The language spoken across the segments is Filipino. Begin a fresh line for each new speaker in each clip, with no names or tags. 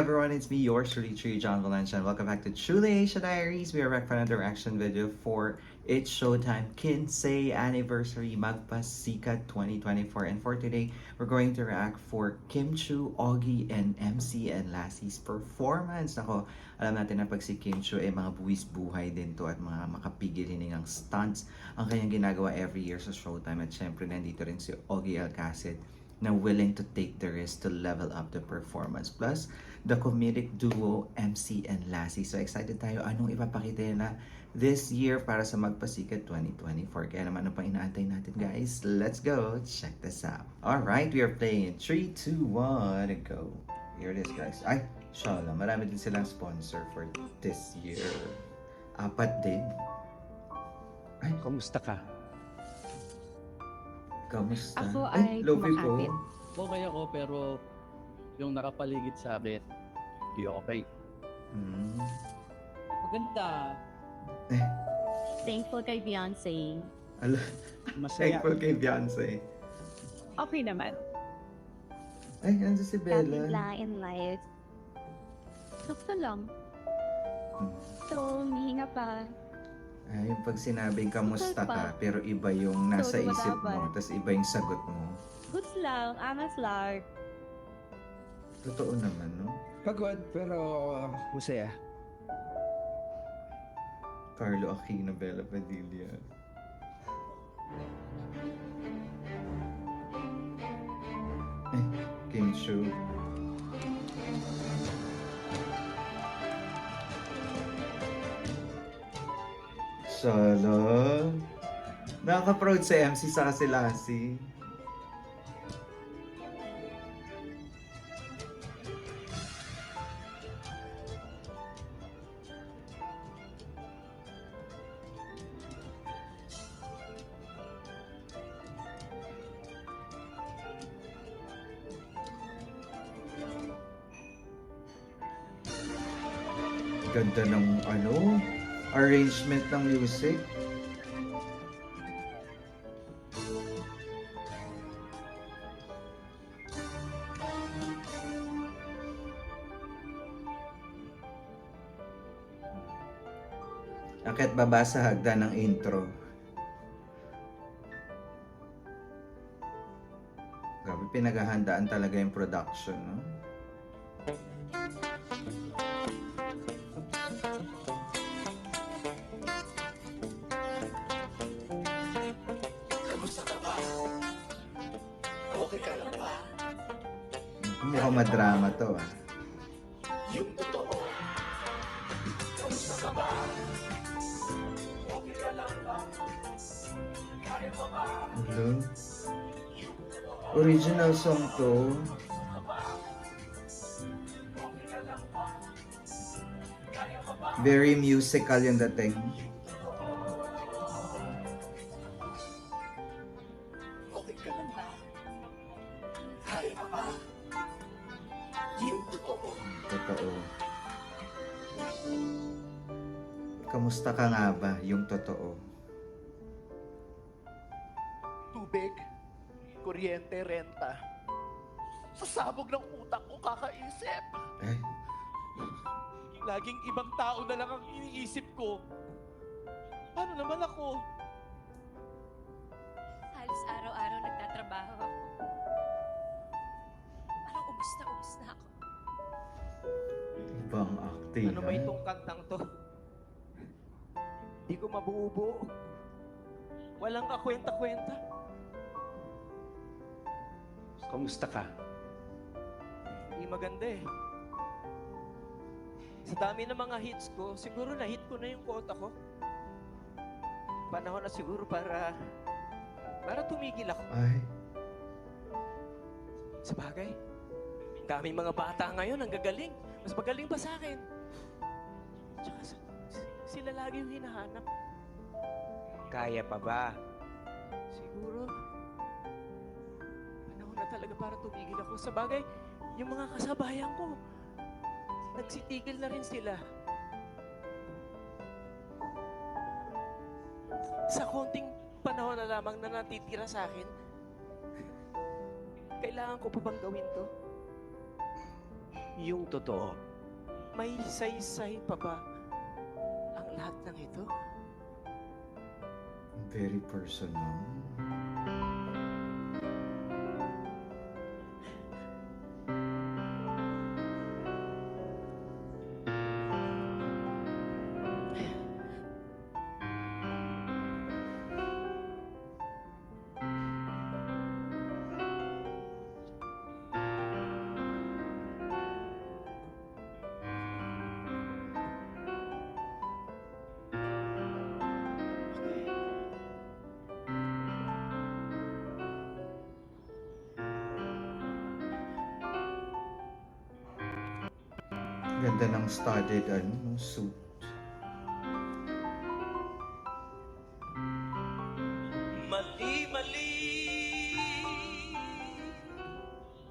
everyone, it's me, yours truly, John Valencia, and welcome back to Truly Asia Diaries. We are back for another reaction video for It's Showtime Kinsey Anniversary Magpasikat 2024. And for today, we're going to react for Kim Chu, Augie, and MC and Lassie's performance. Ako, alam natin na pag si Kim Chu ay mga buwis buhay din to at mga makapigil hiningang stunts ang kanyang ginagawa every year sa Showtime. At syempre, nandito rin si Augie Alcacid na willing to take the risk to level up the performance. Plus, the comedic duo MC and Lassie. So excited tayo anong ipapakita nila this year para sa Magpasikat 2024. Kaya naman ano pang inaantay natin, guys? Let's go! Check this out. Alright, we are playing in 3, 2, 1, go! Here it is, guys. Ay, shala, marami din silang sponsor for this year. Apat din. Ay,
Kamusta ka?
kamusta?
Ako ay kumakapit.
Okay ako pero yung nakapaligid sa akin, di okay.
Maganda.
Thankful kay Beyonce.
Masaya.
Thankful kay Beyonce.
Okay naman.
Ay, nandiyan si
Kapit
Bella.
lang in life. Sakto lang.
Hmm.
So, humihinga pa.
Ay, yung pag sinabing kamusta
Bakit
ka,
pa?
pero iba yung nasa
So,
isip mo,
lumalaban.
tapos iba yung sagot mo.
Goods lang, angas lang.
Totoo naman, no?
Pagod pero masaya.
Carlo Aquino, Bella Padilla. Eh, Kim Chu. Shala. Nakaka-proud sa MC sa kasi Lassie. Ganda ng arrangement ng music. Akit baba sa hagdan ng intro. Grabe, pinaghahandaan talaga yung production, no? Mukhang madrama to, ah.
Yung totoo. Kamusta ka ba? Okay ka lang ba? Kaya mo ba?
Hello? Original song to. Very musical yung dating.
Okay ka lang ba? Kaya mo ba? Yung totoo.
Totoo. Kamusta ka nga ba? Yung totoo.
Tubig, kuryente, renta. Sa sabog ng utak ko kakaisip.
Ay,
Laging ibang tao na lang ang iniisip ko. Paano naman ako?
Halos araw-araw nagtatrabaho ako. Parang ubus na ako.
ibang acting.
Ano ba itong kantang to? Di ko mabuo-buo. Walang kakwenta-kwenta.
Kamusta ka?
Hindi maganda eh. Sa dami ng mga hits ko, siguro na-hit ko na yung quota ko. Panahon na siguro para tumigil ako.
Ay,
Sa bagay, daming mga bata ngayon ang gagaling. Mas magaling pa sa akin. Tsaka sila lagi yung hinahanap.
Kaya pa ba?
Siguro, panahon na talaga para tumigil ako. Sa bagay, yung mga kasabayan ko, nagsitigil na rin sila. Sa konting panahon na lamang na natitira sa akin, kailangan ko pa bang gawin to? Yung totoo. May saysay pa ba ang lahat ng ito?
Very personal. Ganda ng studded suit.
Mali-mali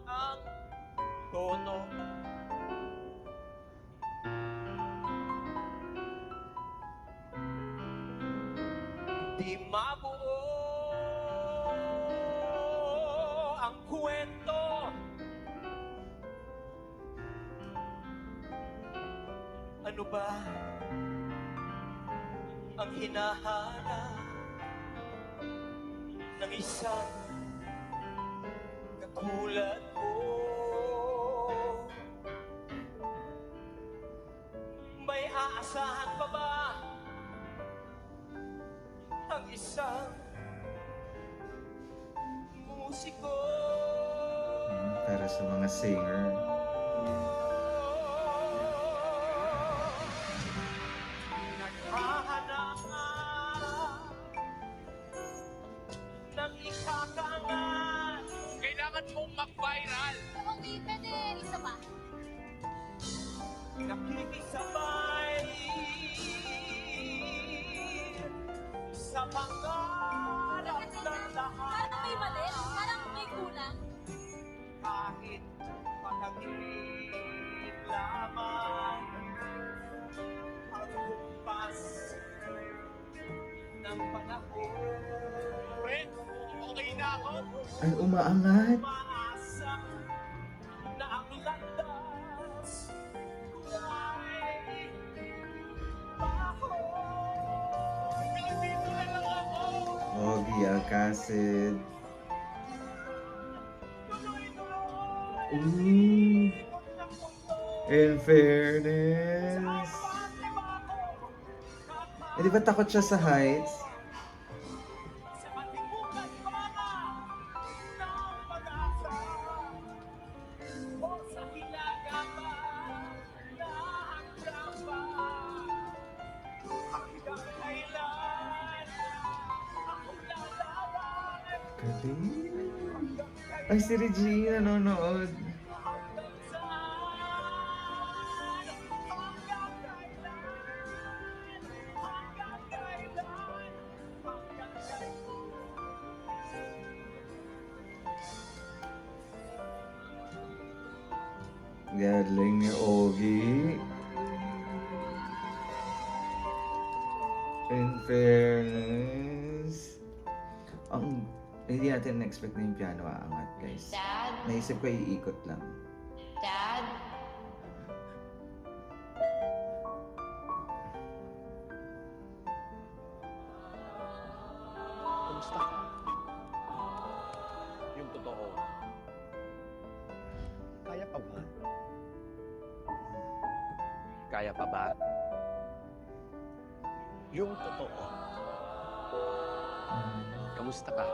ang tono. Di mabuo ang kwento. Ano ba ang hinahanap ng isang katulad mo? May aasahan pa ba ang isang musiko?
Para sa mga singer.
Naghahanap ng ikakangat. Kailangan mong mag-viral.
Okay, pwede. Isa pa.
Nakikisabay sa pangarap ng lahat.
Parang may mali. Parang may kulang.
Kahit patagin lamang ang humpas ng panahon. Okay na ako.
Ay, umaangat.
Umaasa na ang landas ay baho. Dito na lang ako.
Ogie Alcacid. Ooh. In fairness. Eh, di ba takot siya sa heights?
Sa matibukan para ng pag-asa o sa hilaga pa na hanggang ba hanggang kailan ako lalaban
Galing. Ay, si Regina nanonood.
hanggang saan hanggang kailan hanggang kailan hanggang kailan.
Galing ni Ogie. In fairness. Hindi natin na-expect na yung piano aangat, guys.
Dad?
Naisip ko iikot lang.
Dad?
Kumusta ka? Yung totoo.
Kaya pa ba?
Kaya pa ba? Yung totoo. Kamusta ka?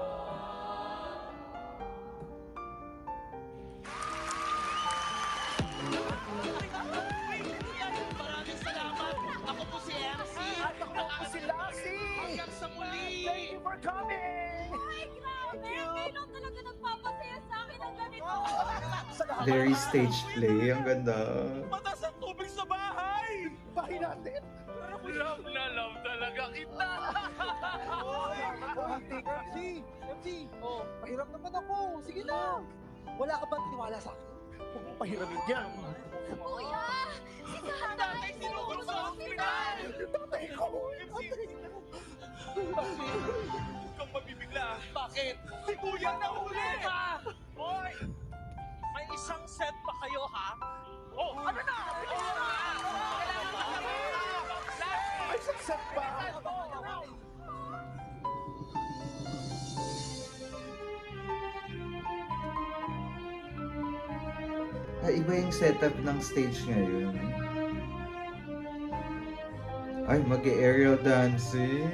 Maraming salamat. Ako po si MC.
At ako po si Lassie!
Hanggang sa muli.
Thank you for coming!
Ay, grabe! Ngayon talaga nagpapasaya sa akin ang ganito.
Salamat!
Very stage play. Ang ganda.
Mataas ang tubig sa bahay.
Bahay natin!
Love na love talaga kita.
MC! MC! Oh, pahiram naman ako! Sige na! Wala ka bang tiwala sa akin? Huwag mong pahiramin yan!
Kuya! Si tatay!
Sinugod sa ospital.
Tatay ko! Tatay ko!
Huwag kang mabibigla. Bakit? Si Kuya nahuli ka! Hoy! May isang set pa kayo, ha? Oh,
Ano na? Ay, saksak pa!
Iba yung setup ng stage ngayon. Ay, mag-aerial dancing.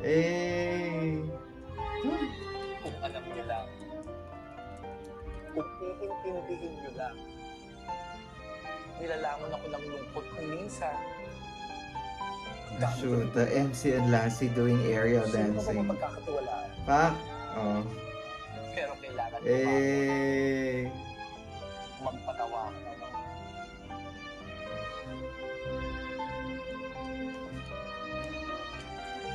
Eh.
Kung alam niyo lang, kung iintindihin niyo lang, nilalangon ako ng lungkot kung minsan.
Shoot, the MC and Lassie doing aerial
Sino ba
dancing.
mapagkakatiwalaan?
Pak! Oh.
Pero kailangan mo
Eh.
magpatawa ka naman.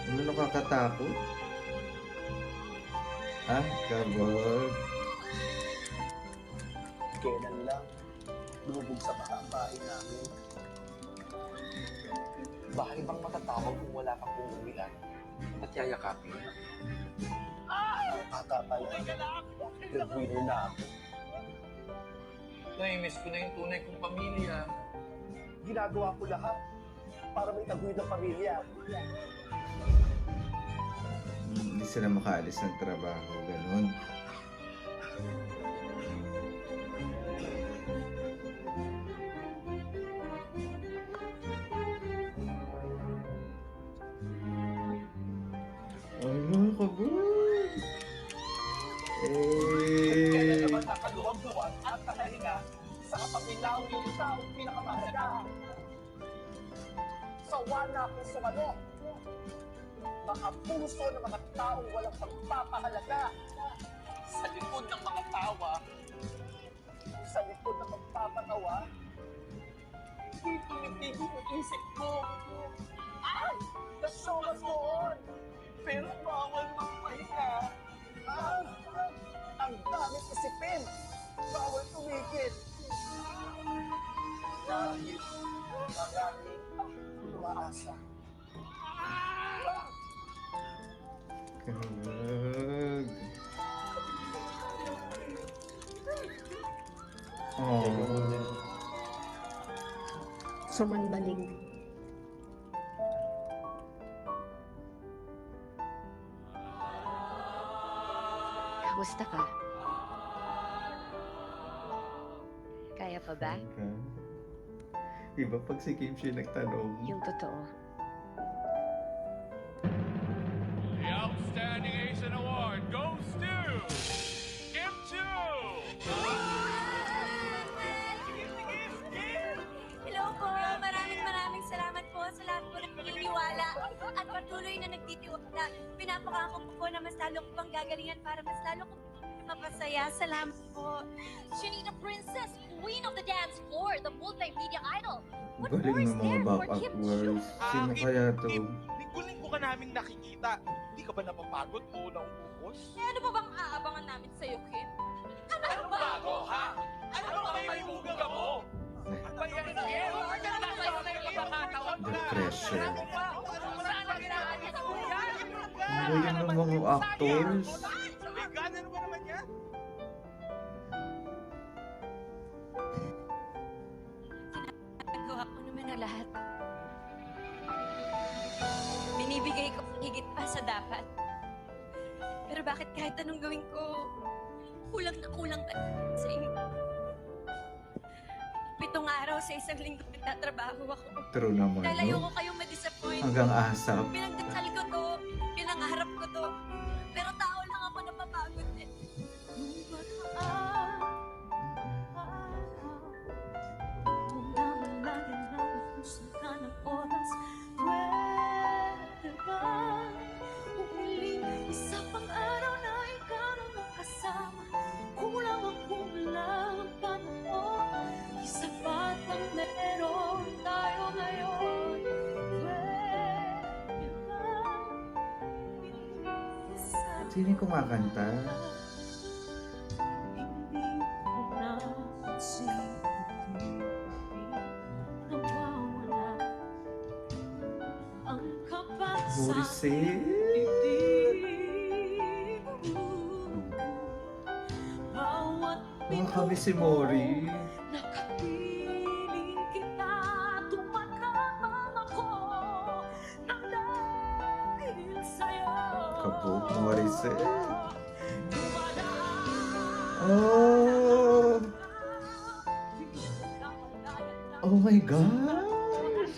Ano nakakatakot? Ah, kabog.
Kailan lang, lumubog sa mata ang bahay namin. Bahay bang matatawag kung wala kang uuwian at yayakapin? Ata pala, breadwinner na ako. Naimiss ko na yung tunay kong pamilya. Ginagawa ko lahat para may taguyod ng pamilya.
Hindi sila makaalis ng trabaho, ganun. Ay, mga kabog!
Kaya
Eh.
naman nakaluwag-luwag at nakahinga sa kapamilaw yung taong pinakamahalaga. Sawa na akong sumano. Mga puso ng mga taong walang pagpapahalaga. Sa likod ng mga tawa, sa likod ng magpapatawa, di tumitigil ang isip ko. Ay! The show must go on! Pero bawal magpahinga. Ang daming isipin. Bawal tumigil. Dahil maraming ang umaasa.
Kabog. Oh.
Sumandaling. Kamusta ka? Kaya pa ba?
Iba pag si Kim Chi nagtanong.
Yung totoo.
The Outstanding Asian Award goes to Kim Chu!
Hello po! Maraming salamat po sa lahat po ng naniniwala at patuloy na nagtitiwala. Pinapakako po na mas lalo ko pang gagalingan para mas lalo ko mapasaya. Salamat po. Shanita Princess, Queen of the Dance Floor, the multimedia idol. What more
Galing
is
ng mga
there for
back
Kim Chu?
actors. Sino kaya to?
Linggo-linggo ka naming nakikita. Hindi ka ba napapagod o nauubos?
Eh, ano pa bang aabangan namin sa'yo, Kim?
Anong bago, ha? Ano bang may hugang mo? Ang bayan niya!
The pressure.
Saan ang ginagawa sa kuya?
Galing ng mga actors.
May gana na ba naman yan?
Nagawa ko naman ang lahat. Binibigay ko higit pa sa dapat. Pero bakit kahit anong gawin ko, kulang na kulang ka sa inyo? 7 araw sa isang linggo nagtatrabaho ako.
True naman,
Dahil
no?
ayoko kayong ma-disappoint.
Hanggang asap.
Pinagdasal ko to, pinangarap ko to. Pero tao lang ako napapagod din. Isa pang araw na ikaw na makasama. Kulang ang kulang ang panahon. Isa pa ang meron tayo ngayon. Pwede ba bilisan
Sino yung kumakanta?
hindi ko napansin nawawala ang kapag sa
Morrissey?
bawat
Mga kami si Mori.
nakapili
Kabog Morissette. Oh! Oh my gosh!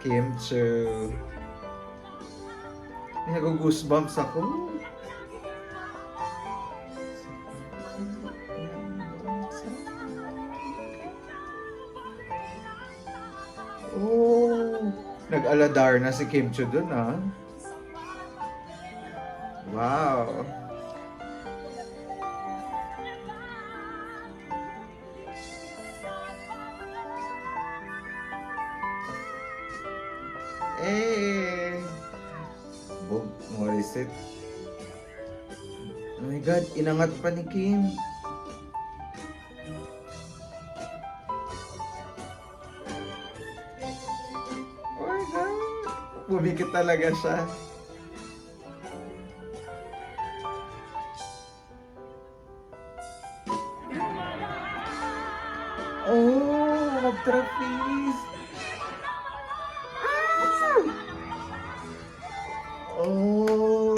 Kim Chiu. Nag-goosebumps ako. Oh, nag-aladar na si Kim Chiu dun, ah. Wow. Eh, Bob Morissette. Oh my God, inangat pa ni Kim. Oh my God, bumikit talaga siya. Oh, nag-trapeze. Ah! Oh.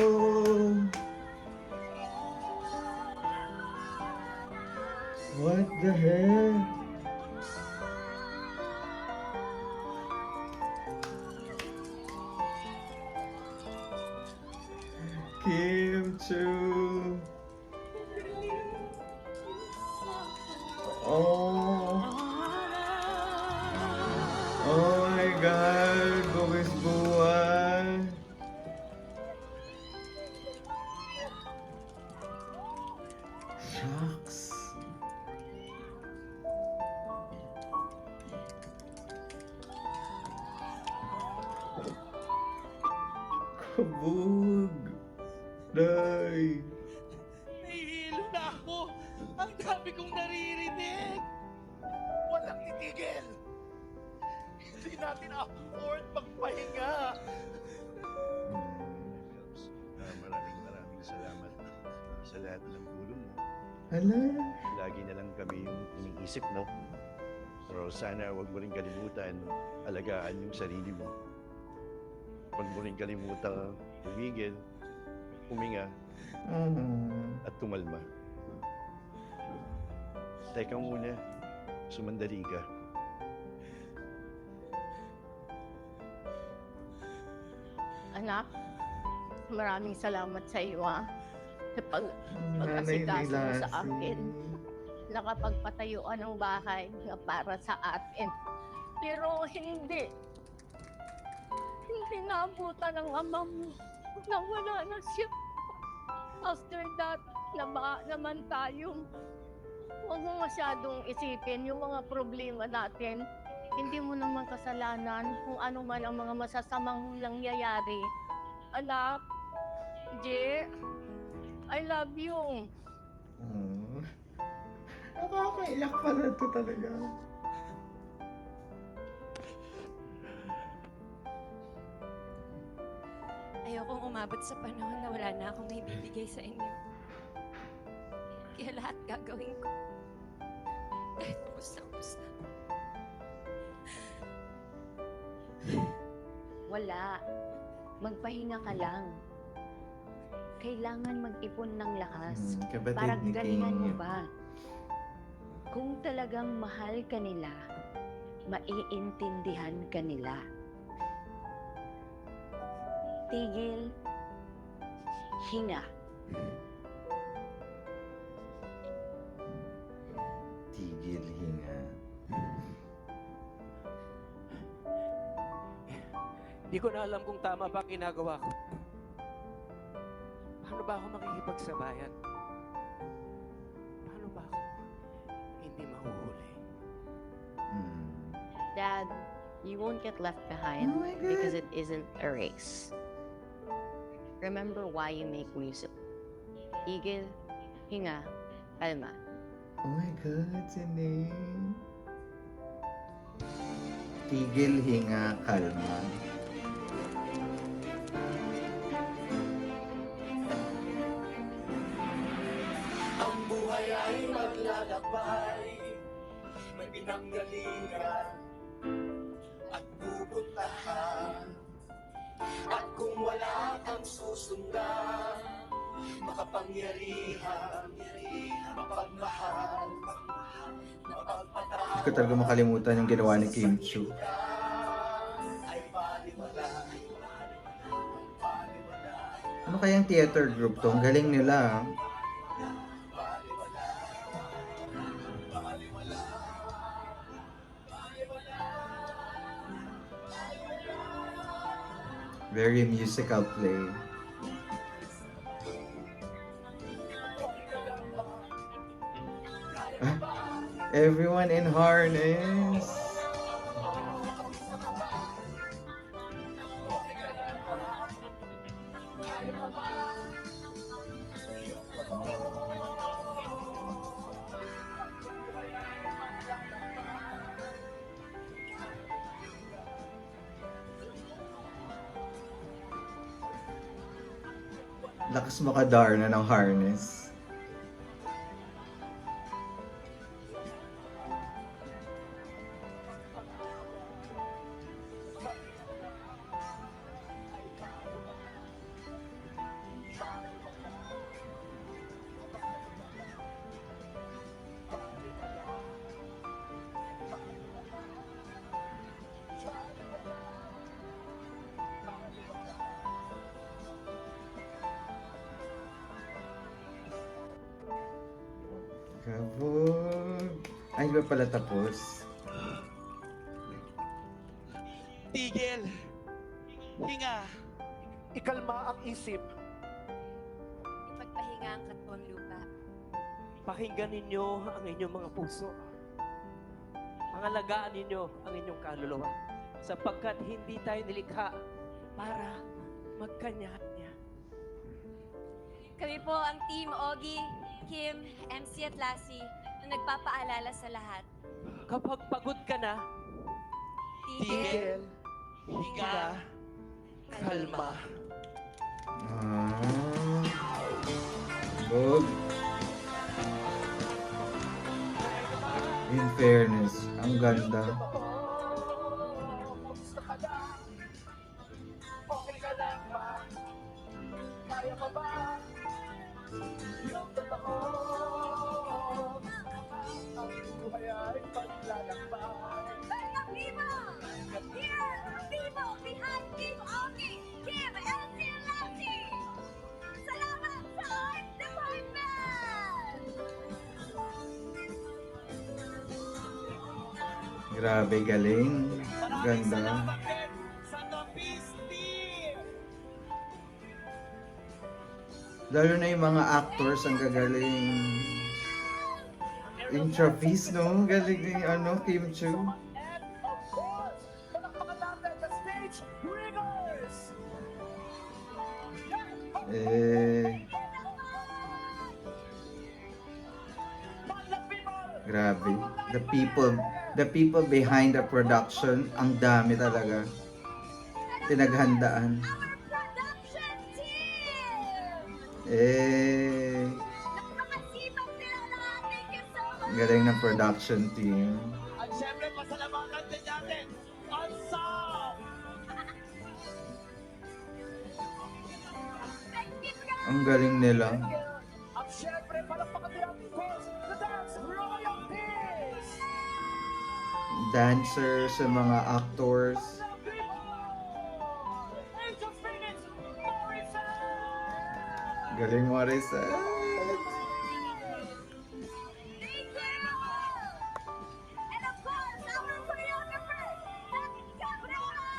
What the heck? Kim Chiu. Oh. Oh my God, Bugis Buwan. Shucks. Kabog. Day.
Nahihilo na ako. Ang dami kong naririnig. Walang titigil. Hindi natin afford magpahinga.
Maraming salamat sa lahat ng tulong mo.
Hala.
Lagi na lang kami yung iniisip mo. Pero sana huwag mo rin kalimutan, alagaan yung sarili mo. Huwag mo rin kalimutan tumigil, huminga, at tumalma. Teka muna, sumandali ka.
Anak, maraming salamat sa iyo, ah. Sa
Nanay
pag-asikaso mo sa
Lassie.
akin. Nakapagpatayuan ng bahay na para sa atin. Pero hindi. Hindi naabutan ng ama mo. Nawala na siya. After that, naba naman tayo. Huwag mo masyadong isipin yung mga problema natin. Hindi mo naman kasalanan kung ano man ang mga masasamang nangyayari. Anak, Je, I love you.
Oh. Nakakaiyak pala ito talaga.
Ayokong umabot sa panahon na wala na akong may bibigay sa inyo. Kaya lahat gagawin ko. Kahit ubus na.
Wala. Magpahinga ka lang. Kailangan mag-ipon ng lakas
Kapatid
para
ni
galingan mo
King.
ba? Kung talagang mahal ka nila, maiintindihan ka nila. Tigil, hinga.
Tigil, hinga.
Hindi ko na alam kung tama ba ang ginagawa ko. Paano ba ako makikipagsabayan? Paano ba ako hindi mahuhuli?
Dad, you won't get left behind
Oh my God.
because it isn't a race. Remember why you make music. Tigil, hinga, kalma.
Oh my God, Janine. Tigil, hinga, kalma.
Ang buhay ay maglalakbay.
may pinanggalingan at pupuntahan. At kung wala kang susundan, makapangyarihan, mapagmahal, mapagpatawad,
Hindi ko talaga makalimutan yung ginawa ni Kim Chu.
ay baliwala.
Ano kayang theater group to? Ang galing nila. Very musical play. Everyone in harness. Lakas makadarna ng harness. Kabog. Ay, di ba pala tapos?
Tigil. Hinga.
Ikalma ang isip.
Ipagpahinga ang katwang lupa.
Pakinggan ninyo ang inyong mga puso. Pangalagaan ninyo ang inyong kaluluwa. Sapagkat hindi tayo nilikha para magkanya-kanya.
Kami po ang Team Ogie, Kim, MC at Lassie na nagpapaalala sa lahat.
Kapag pagod ka na, tigil, hinga, kalma.
Kabog. In fairness, ang ganda.
Kamusta ka na? Okay ka lang ba? Kaya pa ba? Yung totoo, ang buhay ay paglalakbay.
Mga Vivo! Here, Vivo behind Team Ogie, Kim, MC and Lassie! Salamat sa Art Department!
Grabe, galing. Ganda.
Sa Topis Team!
Lalo na yung mga actors, ang gagaling. Yung Travis, no? Galing yung Kim Chu.
And of course, palakpakan natin the stage riggers!
Grabe. The people behind the production, ang dami talaga. Pinaghandaan.
Our production team! Napakasipag nila lahat. Thank you so much!
Galing ng production team.
At syempre, pasalamatan din natin ang song!
Ang galing nila.
At syempre, palakpakan din natin, of course, the Dance Royalties!
Dancers, sa mga actors.
Angel Phoenix, Morrison!
Galing Marisa.
Thank you! And of course, our choreographer, David Cabrera!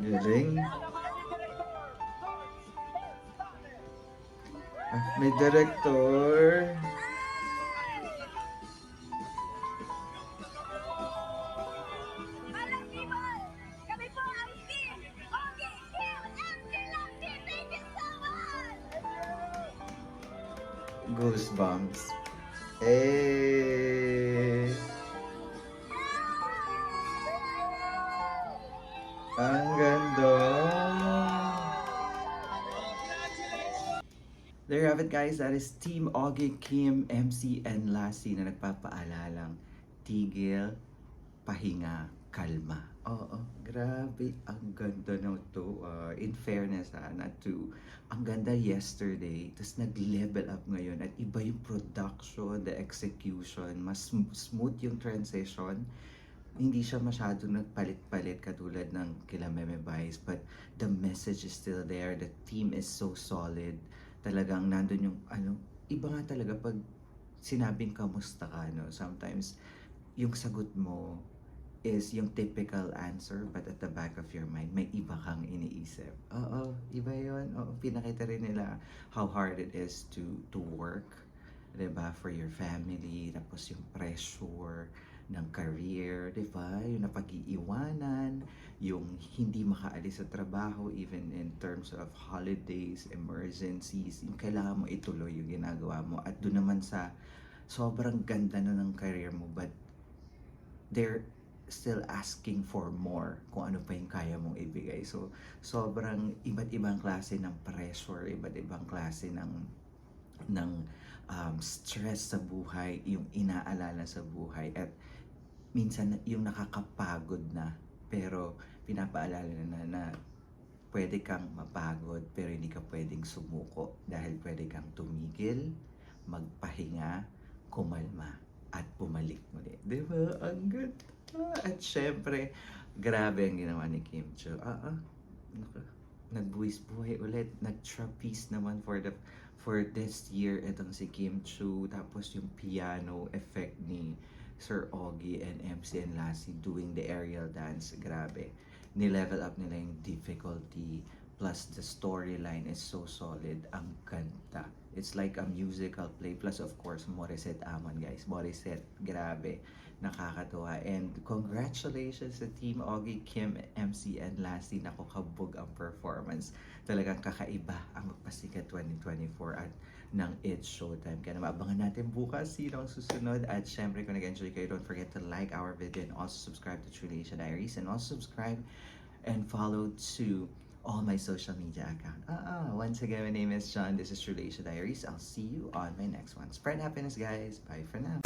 Galing. May director.
Alam people, kami po ang Team Ogie, Kim, MC Lassie. Thank you so much!
Goosebumps. Ang ganda. There you have it, guys. That is Team Augie, Kim, MC, and Lassie na nagpapaalalang tigil, pahinga, kalma. Oo, grabe. Ang ganda na to. In fairness, not to. Ang ganda yesterday. Tapos nag-level up ngayon. At iba yung production, the execution. Mas smooth yung transition. Hindi siya masyadong nagpalit-palit katulad ng kila Meme Vice. But the message is still there. The team is so solid. Talagang nandun yung iba nga talaga pag sinabing kamusta ka, no? Sometimes yung sagot mo is yung typical answer, but at the back of your mind may iba kang iniisip. Oo, iba yun. Oo, pinakita rin nila how hard it is to work, diba, for your family, tapos yung pressure ng career, diba, yung napag-iiwanan, yung hindi makaalis sa trabaho even in terms of holidays, emergencies, yung kailangan mo ituloy yung ginagawa mo. At doon naman sa sobrang ganda na ng career mo, but they're still asking for more kung ano pa yung kaya mong ibigay. So, sobrang iba't ibang klase ng pressure, iba't ibang klase ng stress sa buhay, yung inaalala sa buhay, at minsan yung nakakapagod na, pero pinapaalala na pwede kang mapagod pero hindi ka pwedeng sumuko dahil pwede kang tumigil, magpahinga, kumalma, at bumalik muli. Diba? Ang ganda. At syempre, grabe ang ginawa ni Kim Chiu. Nagbuwis-buhay ulit. Nag-trapeze naman for this year itong si Kim Chiu. Tapos yung piano effect ni Sir Augie and MC and Lassie doing the aerial dance. Grabe. Ni-level up nila yung difficulty. Plus, the storyline is so solid. Ang ganda. It's like a musical play. Plus, of course, Morissette Amon, guys. Morissette, grabe. Nakakatuwa. And congratulations sa Team Augie, Kim, MC, and Lassie. Naku, kabog ang performance. Talagang kakaiba ang Magpasikat 2024 at ng It's Showtime. Kaya naman, abangan natin bukas sino ang susunod. At syempre, kung nag-enjoy kayo, don't forget to like our video and also subscribe to Truly Asia Diaries. And also subscribe and follow to all my social media account. Once again, my name is John. This is Truly Asia Diaries. I'll see you on my next one. Spread happiness, guys. Bye for now.